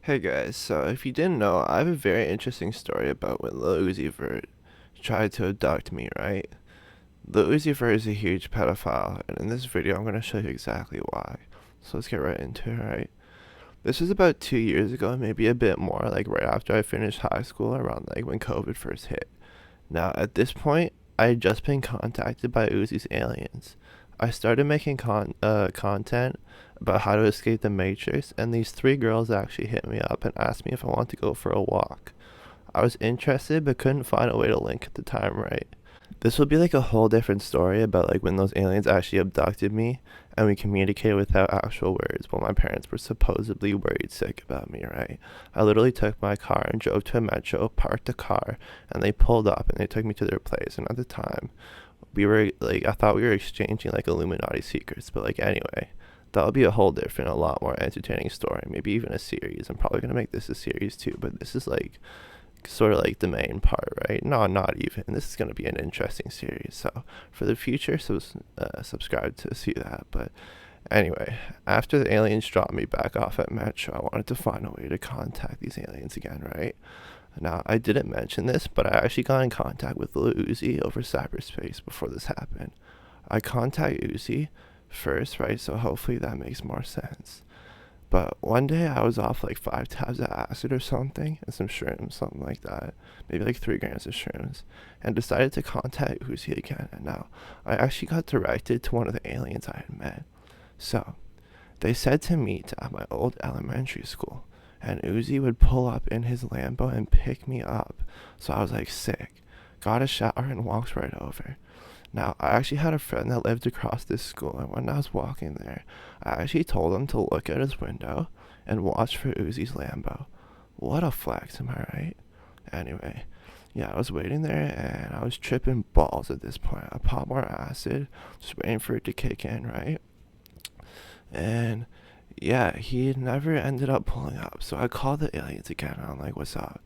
Hey guys, so if you didn't know, I have a very interesting story about when Lil Uzi Vert tried to abduct me, right? Lil Uzi Vert is a huge pedophile, and in this video I'm going to show you exactly why. So let's get right into it, right? This was about 2 years ago, maybe a bit more, like right after I finished high school, around like when COVID first hit. Now, at this point, I had just been contacted by Uzi's aliens. I started making content about how to escape the Matrix, and these three girls actually hit me up and asked me if I wanted to go for a walk. I was interested but couldn't find a way to link at the time, right? This will be like a whole different story about like when those aliens actually abducted me and we communicated without actual words while my parents were supposedly worried sick about me, right? I literally took my car and drove to a metro, parked the car, and they pulled up and they took me to their place. And at the time, we were like, I thought we were exchanging like Illuminati secrets, but like anyway, that would be a whole different, a lot more entertaining story, maybe even a series. I'm probably gonna make this a series too, but this is like sort of like the main part, right? No, not even. This is going to be an interesting series. So for the future, subscribe to see that. But anyway, after the aliens dropped me back off at Metro, I wanted to find a way to contact these aliens again, right? Now, I didn't mention this, but I actually got in contact with Lil Uzi over cyberspace before this happened. I contact Uzi first, right? So hopefully that makes more sense. But one day I was off like 5 tabs of acid or something and some shrooms, something like that. Maybe like 3 grams of shrooms. And decided to contact Uzi again. And now I actually got directed to one of the aliens I had met. So they said to meet at my old elementary school. And Uzi would pull up in his Lambo and pick me up. So I was like sick. Got a shower and walked right over. Now, I actually had a friend that lived across this school, and when I was walking there, I actually told him to look out his window and watch for Uzi's Lambo. What a flex, am I right? Anyway, yeah, I was waiting there, and I was tripping balls at this point. I popped more acid, just waiting for it to kick in, right? And yeah, he never ended up pulling up, so I called the aliens again, and I'm like, what's up?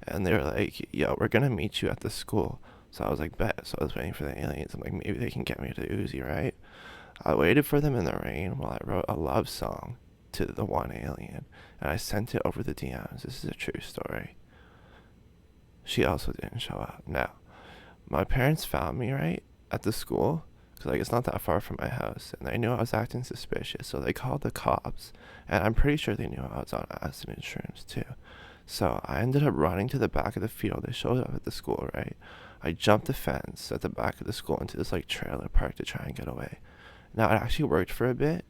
And they were like, yo, we're gonna meet you at the school. So I was like, bet. So I was waiting for the aliens. I'm like, maybe they can get me to Uzi, right? I waited for them in the rain while I wrote a love song to the one alien, and I sent it over the DMs. This is a true story. She also didn't show up. Now, my parents found me, right, at the school, because like it's not that far from my house, and they knew I was acting suspicious, so they called the cops, and I'm pretty sure they knew I was on acid and shrooms too. So I ended up running to the back of the field. They showed up at the school, right? I jumped the fence at the back of the school into this like trailer park to try and get away. Now it actually worked for a bit,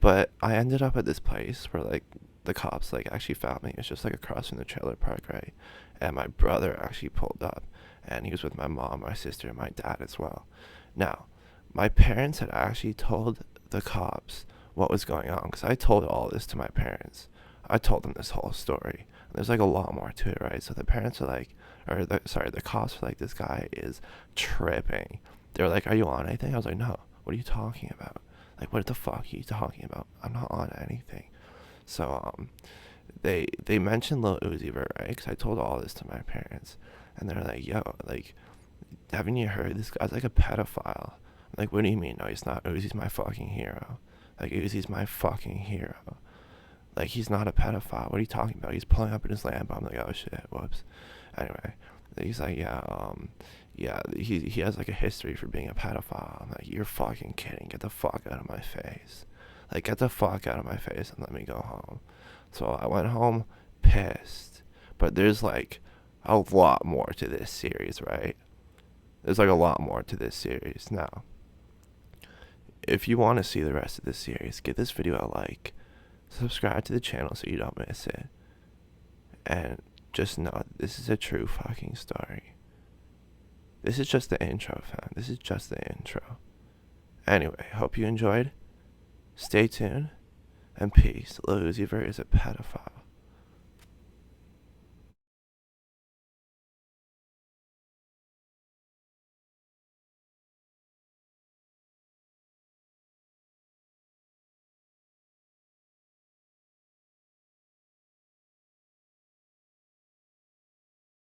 but I ended up at this place where like the cops like actually found me. It's just like across from the trailer park, right? And my brother actually pulled up, and he was with my mom, my sister, and my dad as well. Now, my parents had actually told the cops what was going on because I told all this to my parents. I told them this whole story. There's like a lot more to it, right? So the parents are like, the cops were like, this guy is tripping. They were like, are you on anything? I was like, no. What are you talking about? Like, what the fuck are you talking about? I'm not on anything. So they mentioned Lil Uzi Vert, right? Because I told all this to my parents, and they're like, yo, like, haven't you heard this guy's like a pedophile? I'm like, what do you mean? No, he's not. Uzi's my fucking hero. Like, Uzi's my fucking hero. Like, he's not a pedophile. What are you talking about? He's pulling up in his Lambo. I'm like, oh shit, whoops. Anyway, he's like, yeah, he has like a history for being a pedophile. I'm like, you're fucking kidding. Get the fuck out of my face. Like, get the fuck out of my face and let me go home. So I went home pissed. But there's like a lot more to this series, right? There's like a lot more to this series. Now, if you want to see the rest of this series, give this video a like. Subscribe to the channel so you don't miss it. And just know this is a true fucking story. This is just the intro, fam. This is just the intro. Anyway, hope you enjoyed. Stay tuned. And peace. Lil Uzi Vert is a pedophile.